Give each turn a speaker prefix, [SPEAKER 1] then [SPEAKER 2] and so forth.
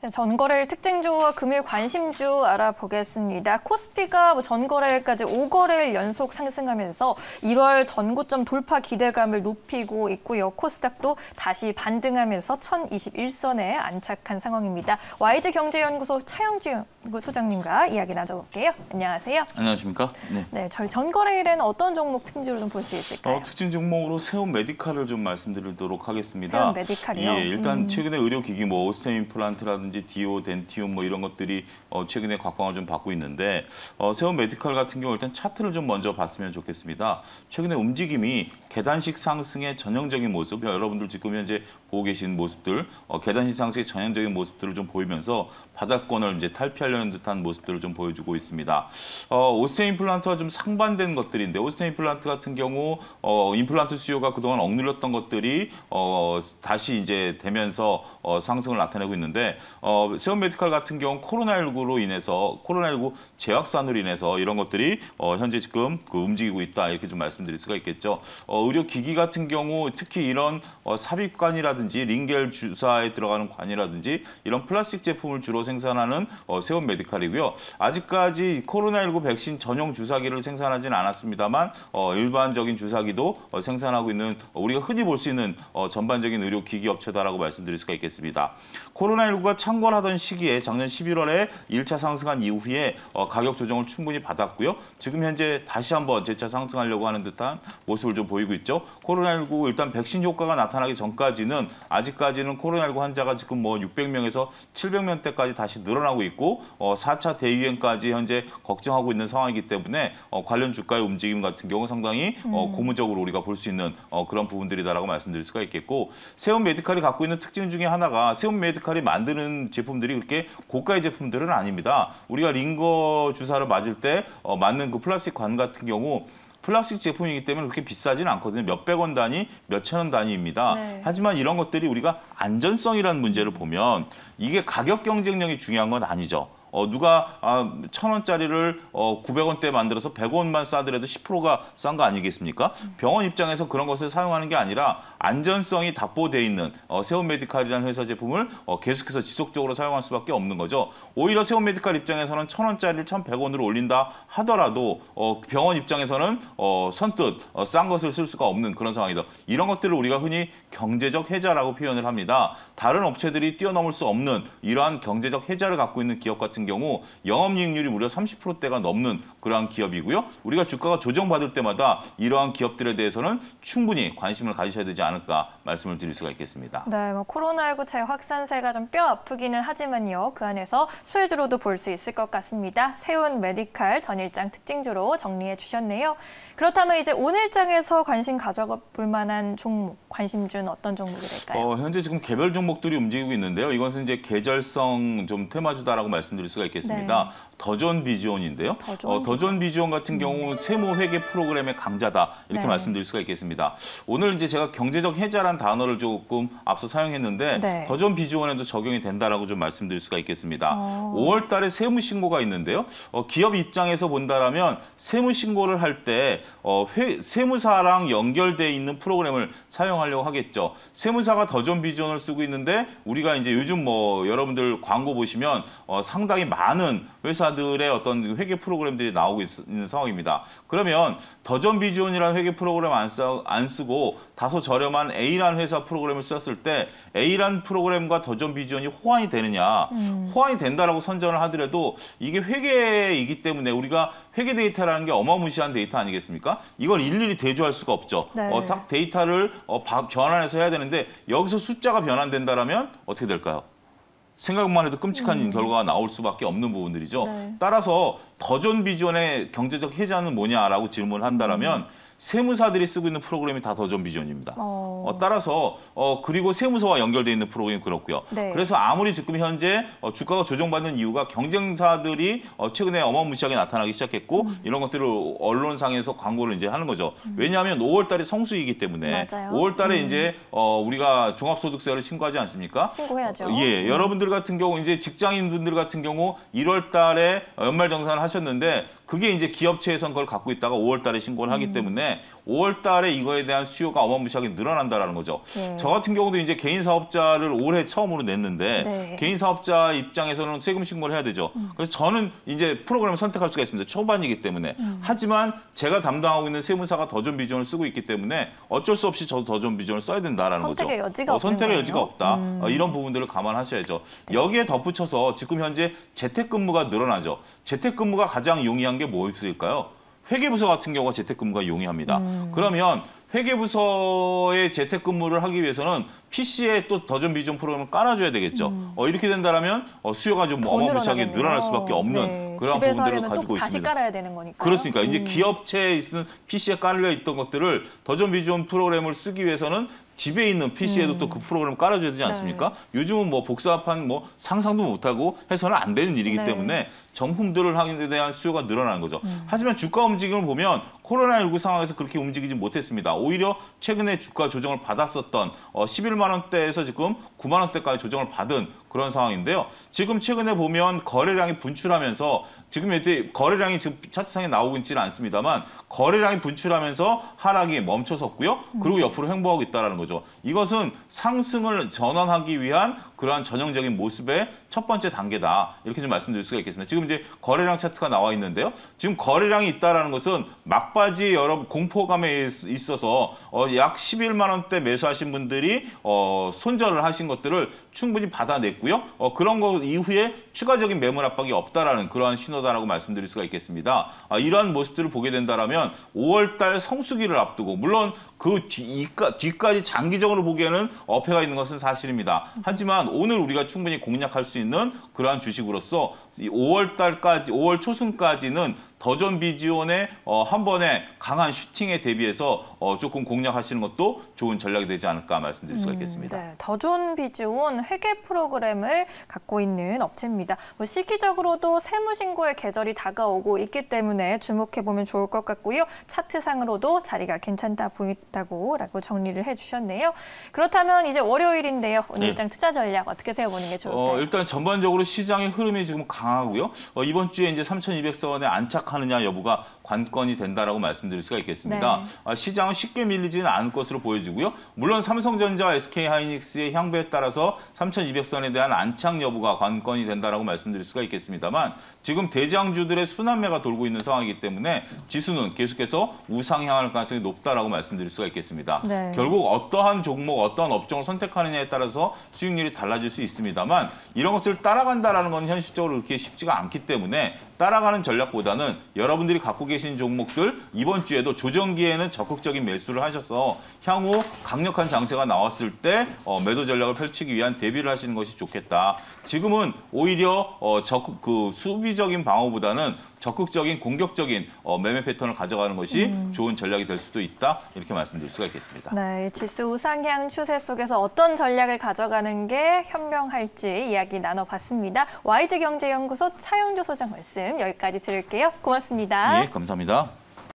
[SPEAKER 1] 네, 전거래일 특징주와 금일 관심주 알아보겠습니다. 코스피가 전거래일까지 5거래일 연속 상승하면서 1월 전고점 돌파 기대감을 높이고 있고요. 코스닥도 다시 반등하면서 1021선에 안착한 상황입니다. YG경제연구소 차영주 소장님과 이야기 나눠볼게요. 안녕하세요.
[SPEAKER 2] 안녕하십니까?
[SPEAKER 1] 네, 저희 전거래일에는 어떤 종목 특징주로 좀 볼 수 있을까요?
[SPEAKER 2] 특징 종목으로 세움 메디칼을 좀 말씀드리도록 하겠습니다.
[SPEAKER 1] 세움 메디칼이요?
[SPEAKER 2] 예, 일단 최근에 의료기기 오스템 임플란트라든지 디오, 덴티움 이런 것들이 최근에 각광을 좀 받고 있는데 세움 메디칼 같은 경우 일단 차트를 좀 먼저 봤으면 좋겠습니다. 최근에 움직임이 계단식 상승의 전형적인 모습, 여러분들 지금 현재 보고 계신 모습들, 계단식 상승의 전형적인 모습들을 좀 보이면서 바닥권을 이제 탈피하려는 듯한 모습들을 좀 보여주고 있습니다. 오스템 임플란트와 좀 상반된 것들인데 오스템 임플란트 같은 경우 임플란트 수요가 그동안 억눌렸던 것들이 다시 이제 되면서 상승을 나타내고 있는데 세움 메디칼 같은 경우 코로나19 재확산으로 인해서 이런 것들이 현재 지금 움직이고 있다 이렇게 좀 말씀드릴 수가 있겠죠. 의료기기 같은 경우 특히 이런 삽입관이라든지 링겔 주사에 들어가는 관이라든지 이런 플라스틱 제품을 주로 생산하는 세움 메디칼이고요. 아직까지 코로나19 백신 전용 주사기를 생산하지는 않았습니다만 일반적인 주사기도 생산하고 있는 우리가 흔히 볼 수 있는 전반적인 의료기기 업체다라고 말씀드릴 수가 있겠습니다. 코로나19가 창궐하던 시기에 작년 11월에 1차 상승한 이후에 가격 조정을 충분히 받았고요. 지금 현재 다시 한번 재차 상승하려고 하는 듯한 모습을 좀 보이고 있죠. 코로나19 일단 백신 효과가 나타나기 전까지는 아직까지는 코로나19 환자가 지금 600명에서 700명대까지 다시 늘어나고 있고 4차 대유행까지 현재 걱정하고 있는 상황이기 때문에 관련 주가의 움직임 같은 경우 상당히 고무적으로 우리가 볼 수 있는 그런 부분들이다라고 말씀드릴 수가 있겠고 세움 메디칼이 갖고 있는 특징 중에 하나가 세움 메디칼이 만드는 제품들이 그렇게 고가의 제품들은 아닙니다. 우리가 링거 주사를 맞을 때 맞는 그 플라스틱 관 같은 경우 플라스틱 제품이기 때문에 그렇게 비싸지는 않거든요. 몇백 원 단위, 몇천 원 단위입니다.
[SPEAKER 1] 네.
[SPEAKER 2] 하지만 이런 것들이 우리가 안전성이라는 문제를 보면 이게 가격 경쟁력이 중요한 건 아니죠. 누가 1,000원짜리를 900원대 만들어서 100원만 싸더라도 10%가 싼 거 아니겠습니까? 병원 입장에서 그런 것을 사용하는 게 아니라 안전성이 답보돼 있는 세움 메디칼이라는 회사 제품을 계속해서 지속적으로 사용할 수밖에 없는 거죠. 오히려 세움 메디칼 입장에서는 1,000원짜리를 1,100원으로 올린다 하더라도 병원 입장에서는 선뜻 싼 것을 쓸 수가 없는 그런 상황이다. 이런 것들을 우리가 흔히 경제적 해자라고 표현을 합니다. 다른 업체들이 뛰어넘을 수 없는 이러한 경제적 해자를 갖고 있는 기업 같은 경우 영업이익률이 무려 30%대가 넘는 그러한 기업이고요. 우리가 주가가 조정받을 때마다 이러한 기업들에 대해서는 충분히 관심을 가지셔야 되지 않을까 말씀을 드릴 수가 있겠습니다.
[SPEAKER 1] 네, 코로나19 재확산세가 좀 뼈 아프기는 하지만요. 그 안에서 수혜주로도 볼 수 있을 것 같습니다. 세움 메디칼 전일장 특징주로 정리해 주셨네요. 그렇다면 이제 오늘장에서 관심 가져볼 만한 종목, 관심주는 어떤 종목이 될까요?
[SPEAKER 2] 현재 지금 개별 종목들이 움직이고 있는데요. 이것은 이제 계절성 좀 테마주다라고 말씀드릴 수가 있겠습니다. 네. 더존 비지온인데요. 더존 비지온 같은 경우 세무 회계 프로그램의 강자다 이렇게 말씀드릴 수가 있겠습니다. 오늘 이제 제가 경제적 해자란 단어를 조금 앞서 사용했는데 더존 비지온에도 적용이 된다라고 좀 말씀드릴 수가 있겠습니다. 5월달에 세무 신고가 있는데요. 기업 입장에서 본다라면 세무 신고를 할 때 세무사랑 연결돼 있는 프로그램을 사용하려고 하겠죠. 세무사가 더존 비지온을 쓰고 있는데 우리가 이제 요즘 여러분들 광고 보시면 상당히 많은 회사들의 어떤 회계 프로그램들이 나오고 있는 상황입니다. 그러면 더존 비지온이라는 회계 프로그램 안 쓰고 다소 저렴한 A라는 회사 프로그램을 썼을 때 A라는 프로그램과 더존 비지온이 호환이 되느냐. 호환이 된다라고 선전을 하더라도 이게 회계이기 때문에 우리가 회계 데이터라는 게 어마무시한 데이터 아니겠습니까? 이걸 일일이 대조할 수가 없죠.
[SPEAKER 1] 네.
[SPEAKER 2] 딱 데이터를 변환해서 해야 되는데 여기서 숫자가 변환된다라면 어떻게 될까요? 생각만 해도 끔찍한 결과가 나올 수밖에 없는 부분들이죠.
[SPEAKER 1] 네.
[SPEAKER 2] 따라서 더존 비전의 경제적 해자는 뭐냐라고 질문을 한다라면 세무사들이 쓰고 있는 프로그램이 다 더존 비전입니다. 따라서 그리고 세무서와 연결되어 있는 프로그램이 그렇고요.
[SPEAKER 1] 네.
[SPEAKER 2] 그래서 아무리 지금 현재 주가가 조정받는 이유가 경쟁사들이 최근에 어마무시하게 나타나기 시작했고 이런 것들을 언론상에서 광고를 이제 하는 거죠. 왜냐하면 5월달이 성수이기 때문에
[SPEAKER 1] 맞아요.
[SPEAKER 2] 5월달에 이제 우리가 종합소득세를 신고하지 않습니까?
[SPEAKER 1] 신고해야죠.
[SPEAKER 2] 여러분들 같은 경우 이제 직장인분들 같은 경우 1월달에 연말정산을 하셨는데 그게 이제 기업체에선 그걸 갖고 있다가 5월 달에 신고를 하기 때문에 5월 달에 이거에 대한 수요가 어마무시하게 늘어난다라는 거죠.
[SPEAKER 1] 네.
[SPEAKER 2] 저 같은 경우도 이제 개인 사업자를 올해 처음으로 냈는데
[SPEAKER 1] 네.
[SPEAKER 2] 개인 사업자 입장에서는 세금 신고를 해야 되죠. 그래서 저는 이제 프로그램을 선택할 수가 있습니다. 초반이기 때문에. 하지만 제가 담당하고 있는 세무사가 더존 비전을 쓰고 있기 때문에 어쩔 수 없이 저도 더존 비전을 써야 된다라는 거죠.
[SPEAKER 1] 선택의 여지가 없는
[SPEAKER 2] 선택의
[SPEAKER 1] 거예요?
[SPEAKER 2] 여지가 없다. 이런 부분들을 감안하셔야죠. 여기에 덧붙여서 지금 현재 재택근무가 늘어나죠. 재택근무가 가장 용이한 게 무엇일까요? 회계부서 같은 경우가 재택근무가 용이합니다. 그러면 회계부서의 재택근무를 하기 위해서는 PC에 또 더존 비전 프로그램을 깔아줘야 되겠죠. 이렇게 된다면 수요가 좀
[SPEAKER 1] 더
[SPEAKER 2] 어마무시하게
[SPEAKER 1] 늘어나겠네요.
[SPEAKER 2] 늘어날 수밖에 없는
[SPEAKER 1] 네.
[SPEAKER 2] 그런
[SPEAKER 1] 집에서
[SPEAKER 2] 부분들을
[SPEAKER 1] 하려면
[SPEAKER 2] 가지고
[SPEAKER 1] 또 다시
[SPEAKER 2] 있습니다.
[SPEAKER 1] 깔아야 되는 거니까.
[SPEAKER 2] 그렇습니까? 이제 기업체에 있는 PC에 깔려 있던 것들을 더존 비전 프로그램을 쓰기 위해서는 집에 있는 PC에도 또 그 프로그램을 깔아줘야 되지 않습니까? 요즘은 뭐 복사판 뭐 상상도 못하고 해서는 안 되는 일이기
[SPEAKER 1] 네.
[SPEAKER 2] 때문에 정품들을 하는 데 대한 수요가 늘어나는 거죠. 하지만 주가 움직임을 보면 코로나19 상황에서 그렇게 움직이지 못했습니다. 오히려 최근에 주가 조정을 받았었던 11만 원대에서 지금 9만 원대까지 조정을 받은 그런 상황인데요. 지금 최근에 보면 거래량이 분출하면서 지금 이때 거래량이 지금 차트상에 나오고 있지는 않습니다만 거래량이 분출하면서 하락이 멈춰섰고요. 그리고 옆으로 횡보하고 있다는 거죠. 이것은 상승을 전환하기 위한 그러한 전형적인 모습의 첫 번째 단계다. 이렇게 좀 말씀드릴 수가 있겠습니다. 지금 이제 거래량 차트가 나와 있는데요. 지금 거래량이 있다라는 것은 막바지 여러 공포감에 있어서 약 11만 원대 매수하신 분들이 손절을 하신 것들을 충분히 받아냈고요. 그런 거 이후에 추가적인 매물 압박이 없다라는 그러한 신호다라고 말씀드릴 수가 있겠습니다. 이러한 모습들을 보게 된다라면 5월 달 성수기를 앞두고 물론 그 뒤까지 장기적으로 보기에는 어폐가 있는 것은 사실입니다. 하지만 오늘 우리가 충분히 공략할 수 있는 그러한 주식으로서 5월 달까지 5월 초순까지는 더존 비지온의 한 번에 강한 슈팅에 대비해서 조금 공략하시는 것도 좋은 전략이 되지 않을까 말씀드릴 수가 있겠습니다.
[SPEAKER 1] 네, 더존 비지온 회계 프로그램을 갖고 있는 업체입니다. 시기적으로도 세무신고의 계절이 다가오고 있기 때문에 주목해보면 좋을 것 같고요. 차트상으로도 자리가 괜찮다 보인다고 정리를 해주셨네요. 그렇다면 이제 월요일인데요. 오늘 일장 투자 전략 어떻게 세워보는 게 좋을까요?
[SPEAKER 2] 일단 전반적으로 시장의 흐름이 지금 강하고요. 이번 주에 이제 3,200선에 안착하느냐 여부가 관건이 된다라고 말씀드릴 수가 있겠습니다.
[SPEAKER 1] 네.
[SPEAKER 2] 시장은 쉽게 밀리지는 않을 것으로 보여지고요. 물론 삼성전자, SK하이닉스의 향배에 따라서 3,200선에 대한 안착 여부가 관건이 된다라고 말씀드릴 수가 있겠습니다만 지금 대장주들의 순환매가 돌고 있는 상황이기 때문에 지수는 계속해서 우상향할 가능성이 높다라고 말씀드릴 수가 있겠습니다.
[SPEAKER 1] 네.
[SPEAKER 2] 결국 어떠한 종목, 어떠한 업종을 선택하느냐에 따라서 수익률이 달라질 수 있습니다만 이런 것들을 따라간다라는 건 현실적으로 그렇게 쉽지가 않기 때문에 따라가는 전략보다는 여러분들이 갖고 계신 종목들 이번 주에도 조정기에는 적극적인 매수를 하셔서 향후 강력한 장세가 나왔을 때 매도 전략을 펼치기 위한 대비를 하시는 것이 좋겠다. 지금은 오히려 수비적인 방어보다는 적극적인 공격적인 매매 패턴을 가져가는 것이 좋은 전략이 될 수도 있다. 이렇게 말씀드릴 수가 있겠습니다.
[SPEAKER 1] 네, 지수 우상향 추세 속에서 어떤 전략을 가져가는 게 현명할지 이야기 나눠봤습니다. YG경제연구소 차영주 소장 말씀 여기까지 들을게요. 고맙습니다.
[SPEAKER 2] 예, 감사합니다.